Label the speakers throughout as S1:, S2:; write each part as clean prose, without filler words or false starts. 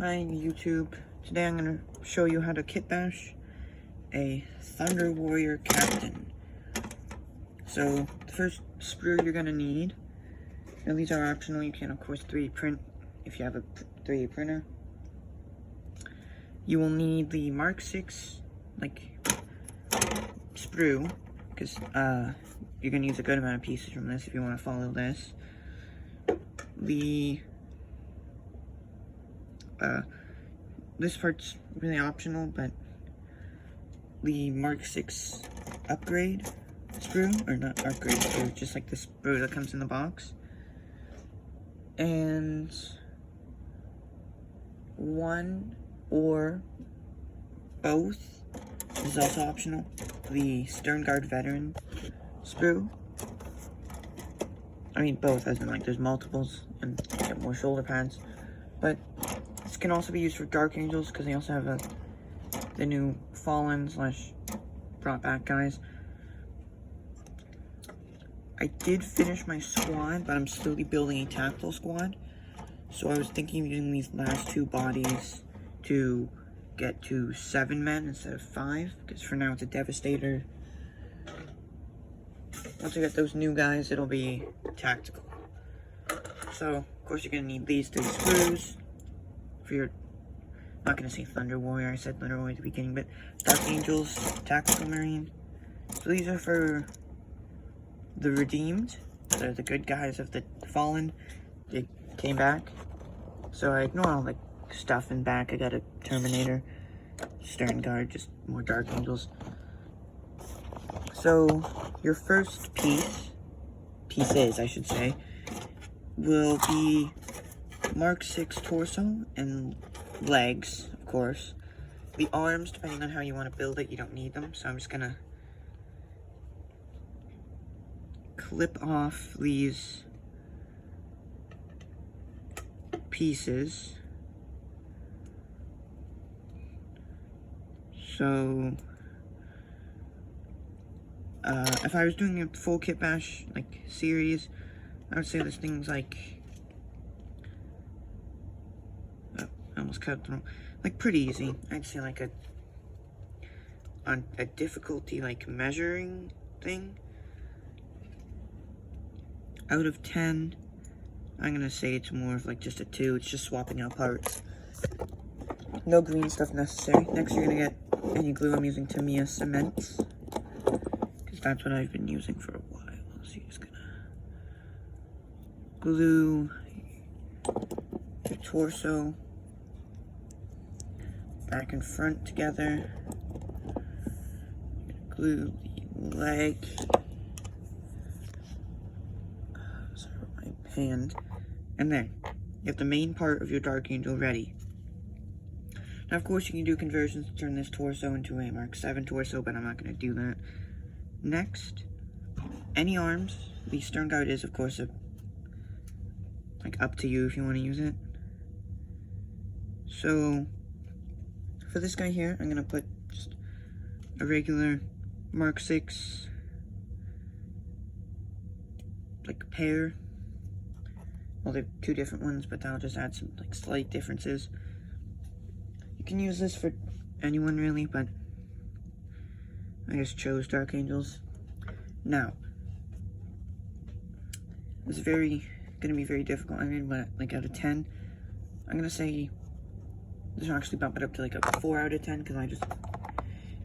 S1: Hi YouTube. Today I'm going to show you how to kitbash a Thunder Warrior Captain. So the first sprue you're going to need, and these are optional, you can of course 3D print if you have a 3D printer. You will need the Mark 6 sprue, because you're going to use a good amount of pieces from this if you want to follow this. This part's really optional, but the Mark 6 upgrade sprue, or not upgrade sprue, just like the sprue that comes in the box. And one or both is also optional. The Stern Guard Veteran sprue. I mean both, as in like there's multiples and you get more shoulder pads. But this can also be used for Dark Angels because they also have the new Fallen / brought back guys. I did finish my squad, but I'm still building a tactical squad. So I was thinking of using these last 2 bodies to get to 7 men instead of 5. Because for now it's a Devastator. Once I get those new guys, it'll be tactical. So, of course, you're going to need these 3 sprues for your, I'm not going to say Thunder Warrior, I said Thunder Warrior at the beginning, but Dark Angels, Tactical Marine. So these are for the redeemed. They're the good guys of the Fallen. They came back. So I ignore all the stuff in back. I got a Terminator, Stern Guard, just more Dark Angels. So your first pieces, I should say, will be Mark 6 torso and legs, of course. The arms, depending on how you want to build it, you don't need them. So I'm just gonna clip off these pieces. So if I was doing a full kitbash series, I would say this thing's I almost cut it through. Pretty easy. I'd say on a difficulty measuring thing, out of 10, I'm gonna say it's more of just a 2. It's just swapping out parts. No green stuff necessary. Next, you're gonna get any glue. I'm using Tamiya cement, because that's what I've been using for a while. So you're just gonna glue your torso back and front together. Glue the leg. Sorry about my hand. And then you have the main part of your Dark Angel ready. Now, of course, you can do conversions to turn this torso into a Mark 7 torso, but I'm not going to do that. Next, any arms. The Stern Guard is, of course, up to you if you want to use it. So for this guy here, I'm going to put just a regular Mark 6 pair. Well, they're 2 different ones, but that'll just add some slight differences. You can use this for anyone really, but I just chose Dark Angels. Now, it's gonna be very difficult. I mean, but out of 10, I'm gonna say this will actually bump it up to a 4 out of 10 because I just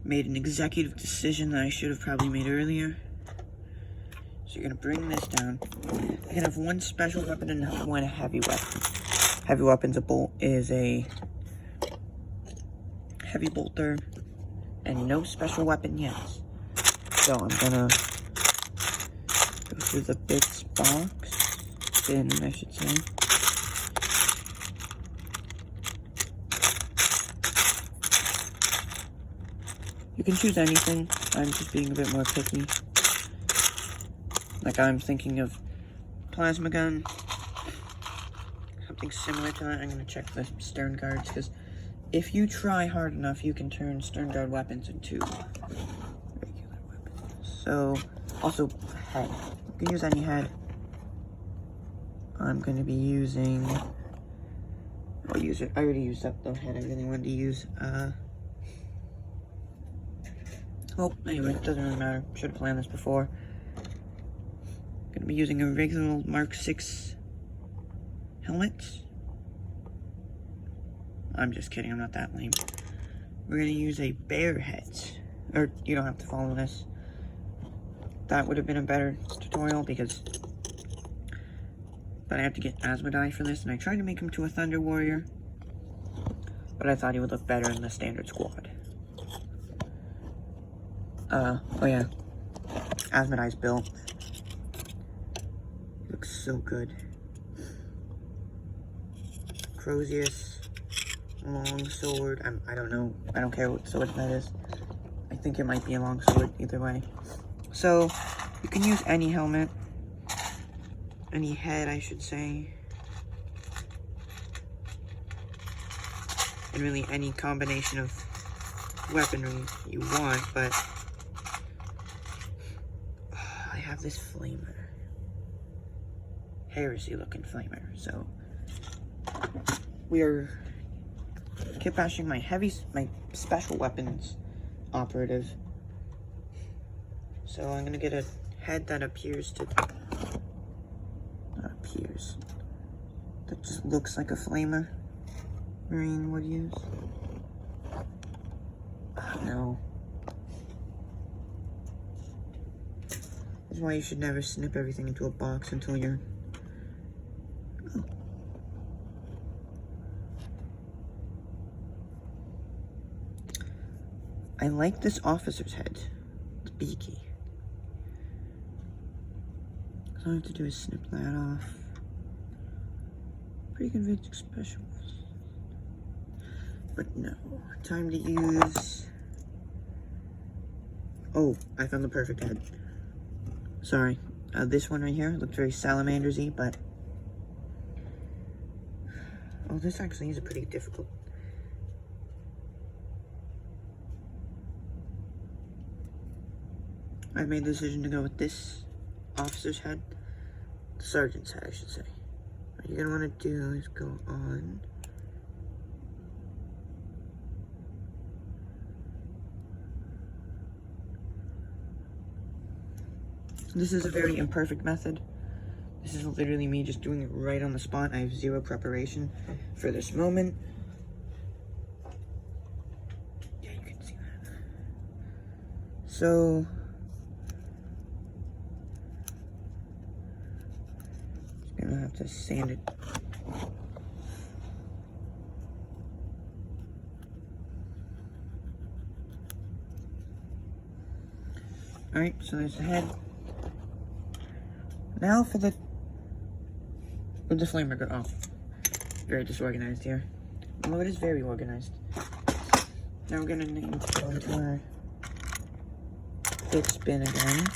S1: made an executive decision that I should have probably made earlier. So you're gonna bring this down. You can have 1 special weapon and 1 heavy weapon. Heavy weapon's is a heavy bolter, and no special weapon yet. So I'm gonna go through the bits box, bin, I should say. You can choose anything. I'm just being a bit more picky. I'm thinking of plasma gun, something similar to that. I'm gonna check the Stern Guards, because if you try hard enough, you can turn Stern Guard weapons into regular weapons. So, also head. You can use any head. I'm going to be using I'll use it. I already used up the head I really wanted to use. Well, anyway, it doesn't really matter. Should have planned this before. Gonna be using a regular Mark 6 helmet. I'm just kidding, I'm not that lame. We're gonna use a bear head. Or, you don't have to follow this. That would have been a better tutorial because... But I have to get Asmodai for this, and I tried to make him to a Thunder Warrior. But I thought he would look better in the standard squad. Oh yeah. Asmodai's built. He looks so good. Crozius. Long sword. I don't know. I don't care what sword that is. I think it might be a long sword either way. So, you can use any helmet. Any head, I should say. And really any combination of weaponry you want, but I have this flamer. Heresy looking flamer, so we are kitbashing my special weapons operative. So I'm gonna get a head that appears to, not appears, that just looks like a flamer. Marine would use. Oh, no. This is why you should never snip everything into a box until you're... Oh. I like this officer's head. It's beaky. All I have to do is snip that off. Pretty convincing specials. But no, time to use... Oh, I found the perfect head. Sorry, this one right here looked very Salamanders-y, but... Oh, this actually is a pretty difficult... I made the decision to go with this officer's head. The sergeant's head, I should say. What you're gonna wanna do is go on... This is a very imperfect method. This is literally me just doing it right on the spot. I have zero preparation for this moment. Yeah, you can see that. So... just gonna have to sand it. Alright, so there's the head. Now for the... Where'd the flamer go? Oh. Very disorganized here. Well, it is very organized. Now we're gonna need to go into our quick spin again.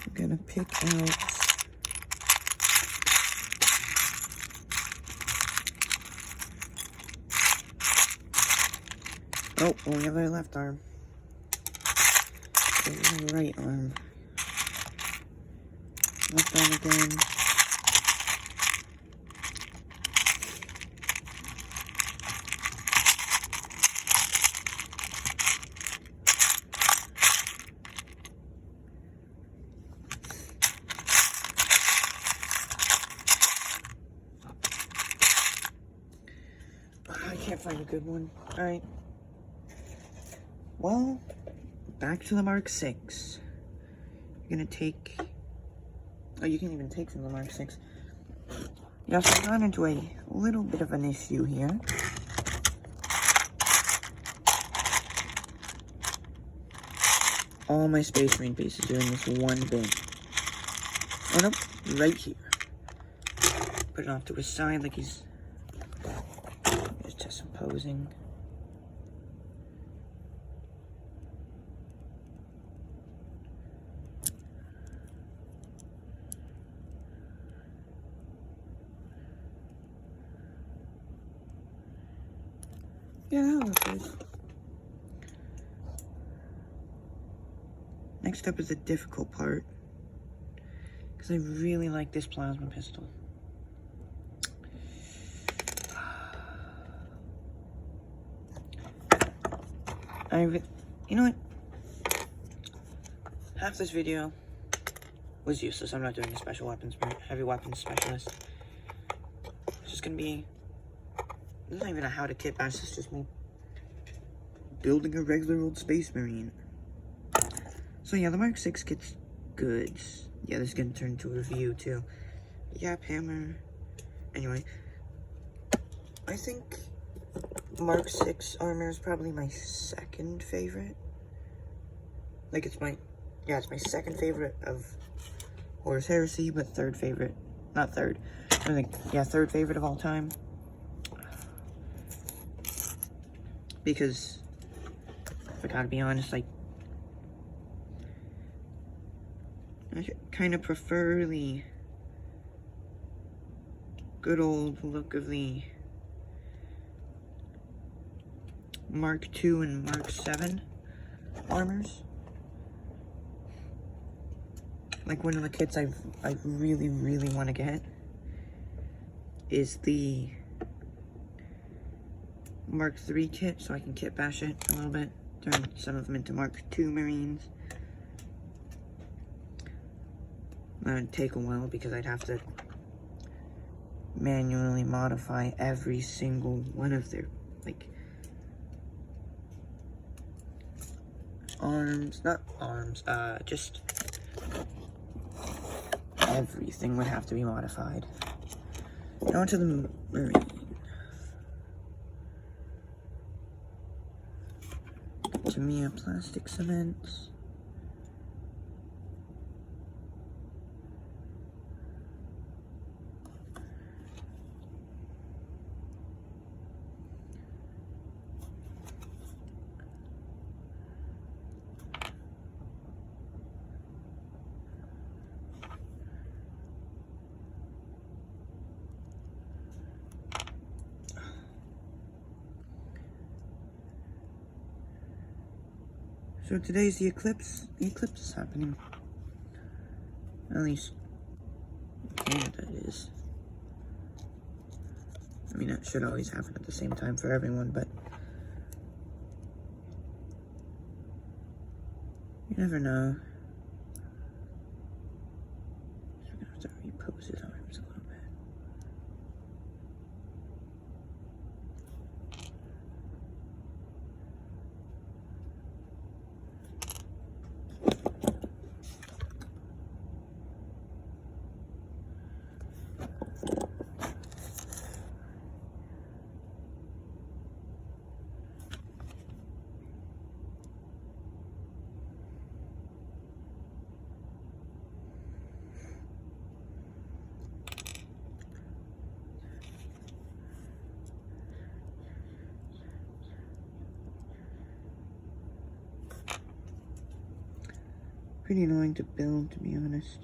S1: We're gonna pick out... Oh, only have our left arm. Right arm. Left arm again. I can't find a good one. Alright. Well, back to the Mark 6. You're gonna take... Oh, you can't even take from the Mark 6. Yes, I got into a little bit of an issue here. All my Space Marine pieces are in this one bin. Oh, nope, right here. Put it off to his side like he's just imposing. Yeah, that looks good. Next next up is the difficult part, because I really like this plasma pistol. You know what? Half this video was useless. I'm not doing a special weapons, heavy weapons specialist. It's just gonna be, this is not even a how to kit bash, it's just me building a regular old Space Marine. So yeah, the Mark 6 kit's good. Yeah, this is gonna turn into a review too. Yaphammer. Anyway, I think Mark 6 armor is probably my second favorite. Like, it's my second favorite of Horus Heresy, but third favorite. Not third. I think, yeah, third favorite of all time. Because, if I gotta be honest, like, I kind of prefer the good old look of the Mark II and Mark 7 armors. Like, one of the kits I really, really want to get is the Mark III kit, so I can kit bash it a little bit, turn some of them into Mark II Marines. That would take a while because I'd have to manually modify every single one of their, like, just everything would have to be modified. Now to the Marine. To me, a plastic cement. So today's the eclipse. The eclipse is happening. At least, Canada is. I mean, it should always happen at the same time for everyone, but you never know. So we're gonna have to repose his arms a little bit. Pretty annoying to build, to be honest.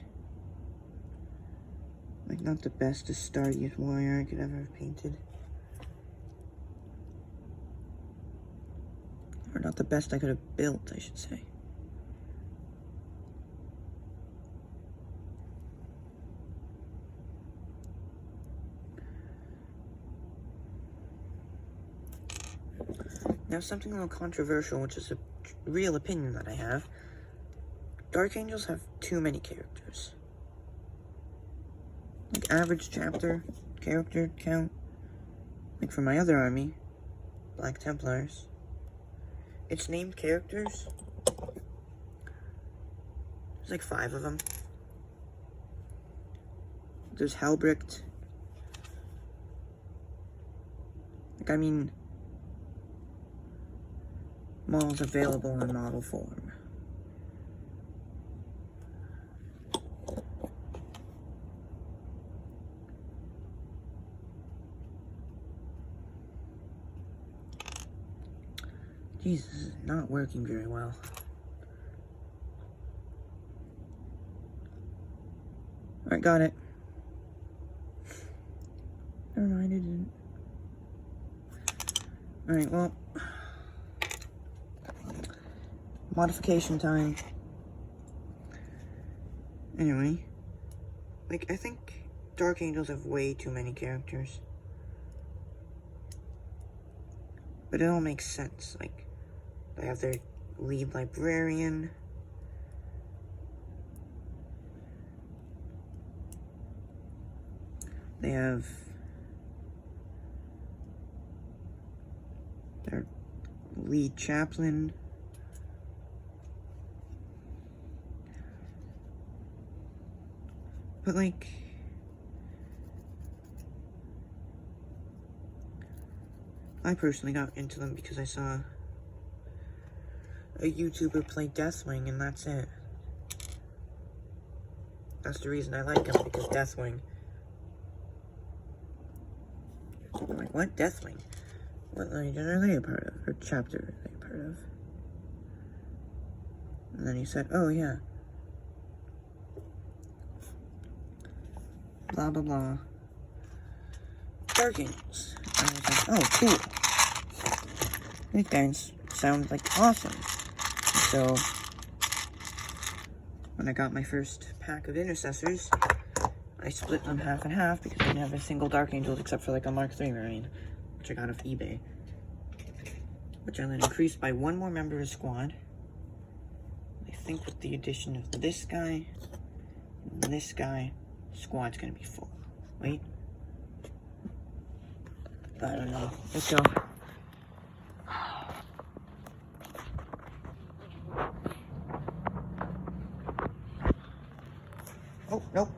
S1: Like, not the best, the sturdiest warrior I could ever have painted. Or not the best I could have built, I should say. Now, something a little controversial, which is a real opinion that I have. Dark Angels have too many characters. Like, average chapter character count. Like, for my other army, Black Templars, it's named characters. There's like 5 of them. There's Helbricht. Like, I mean, models available in model form. Jesus, this is not working very well. Alright, got it. Never mind, it didn't. Alright, well. Modification time. Anyway, like, I think Dark Angels have way too many characters. But it all makes sense. Like, they have their lead librarian. They have their lead chaplain. But, like, I personally got into them because I saw a YouTuber play Deathwing, and that's it. That's the reason I like him, because Deathwing. I'm like, what? Deathwing? What legion are they a part of? Or chapter are they a part of? And then he said, oh yeah. Blah, blah, blah. Dark Angels. And I was like, oh, cool. These guys sound like awesome. So, when I got my first pack of Intercessors, I split them half and half because I didn't have a single Dark Angel except for like a Mark III Marine, which I got off eBay. Which I then increased by one more member of the squad. I think with the addition of this guy and this guy, squad's gonna be full. Wait. I don't know. Let's go. Oh, nope.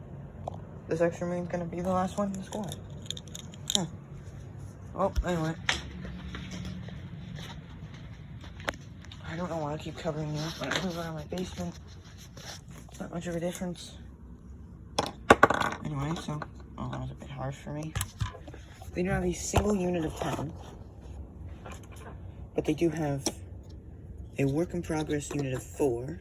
S1: This extra marine's gonna be the last one in the squad. Huh. Oh, anyway. I don't know why I keep covering you up, but I move around my basement. It's not much of a difference. Anyway, so, oh, that was a bit harsh for me. They don't have a single unit of 10, but they do have a work in progress unit of 4.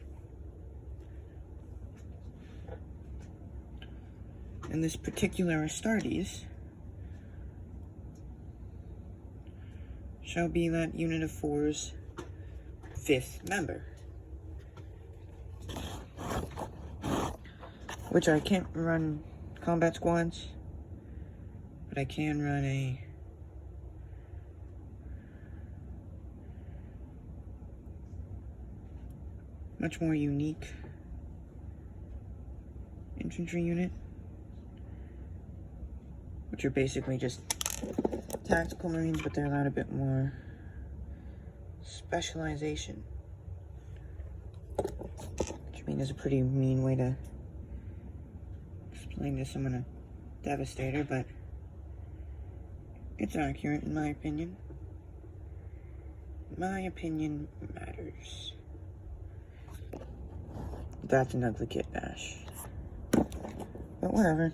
S1: And this particular Astartes shall be that unit of 4's 5th member. Which I can't run combat squads, but I can run a much more unique infantry unit, which are basically just tactical marines, but they're allowed a bit more specialization, which I mean is a pretty mean way to explain to someone a Devastator, but it's accurate in my opinion. My opinion matters. That's an ugly kit bash, but whatever.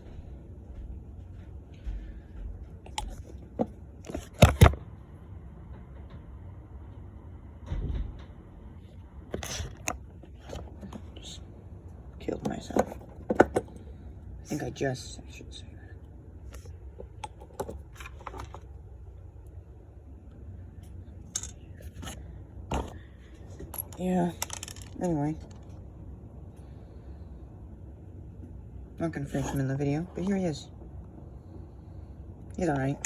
S1: Just killed myself. I think I should say that. Yeah, anyway. Not gonna finish him in the video, but here he is. He's alright.